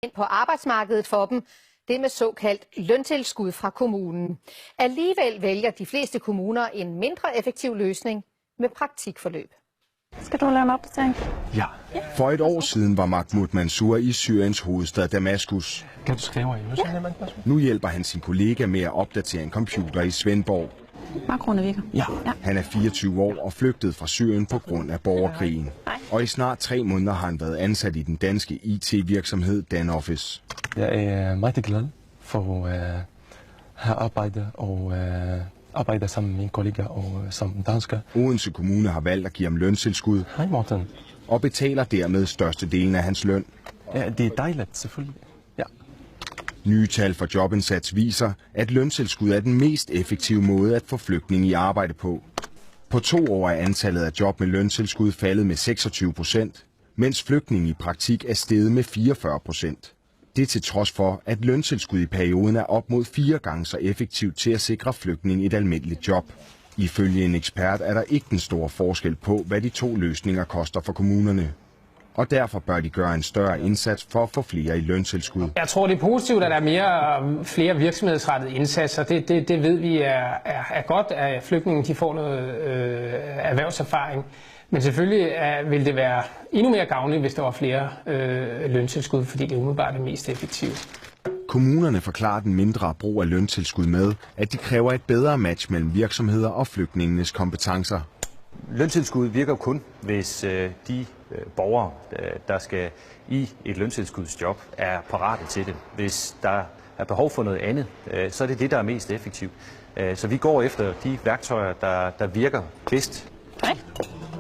ind på arbejdsmarkedet for dem, det med såkaldt løntilskud fra kommunen. Alligevel vælger de fleste kommuner en mindre effektiv løsning med praktikforløb. Skal du lave en opdatering? Ja. For et år siden var Mahmoud Mansour i Syriens hovedstad Damaskus. Kan du skrive i? Nu hjælper han sin kollega med at opdatere en computer i Svendborg. Makroene virker. Ja. Han er 24 år og flygtet fra Syrien på grund af borgerkrigen. Og i snart 3 måneder har han været ansat i den danske IT-virksomhed Danoffice. Jeg er meget glad for at have arbejdet og arbejder sammen med mine kollegaer og som dansker. Odense Kommune har valgt at give ham løntilskud. Hej Morten. Og betaler dermed størstedelen af hans løn. Ja, det er dejligt, selvfølgelig. Ja. Nye tal fra Jobindsats viser, at løntilskud er den mest effektive måde at få flygtninge i arbejde på. På 2 år er antallet af job med løntilskud faldet med 26%, mens flygtninge i praktik er steget med 44%. Det er til trods for, at løntilskud i perioden er op mod 4 gange så effektivt til at sikre flygtninge et almindeligt job. Ifølge en ekspert er der ikke den store forskel på, hvad de 2 løsninger koster for kommunerne. Og derfor bør de gøre en større indsats for at få flere i løntilskud. Jeg tror, det er positivt, at der er flere virksomhedsrettede indsatser. Det ved vi er godt, at flygtninge de får noget erhvervserfaring. Men selvfølgelig vil det være endnu mere gavnligt, hvis der var flere løntilskud, fordi det umiddelbart er mest effektivt. Kommunerne forklarer den mindre brug af løntilskud med, at de kræver et bedre match mellem virksomheder og flygtningenes kompetencer. Løntilskud virker kun, hvis de borgere, der skal i et løntilskudsjob, er parate til det. Hvis der er behov for noget andet, så er det det, der er mest effektivt. Så vi går efter de værktøjer, der virker bedst. Hej.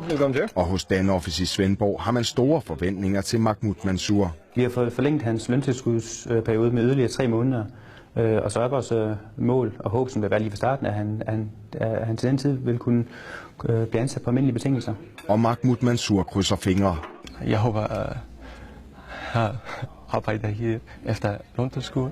Velkommen til. Og hos Danoffice i Svendborg har man store forventninger til Mahmoud Mansour. Vi har fået forlænget hans løntilskudsperiode med yderligere 3 måneder. Og så er vores mål og håb, som vil være lige fra starten, at han til den tid vil kunne blive ansat på almindelige betingelser. Og Mahmoud Mansour krydser fingre. Jeg håber, at jeg arbejder her efter løntilskud,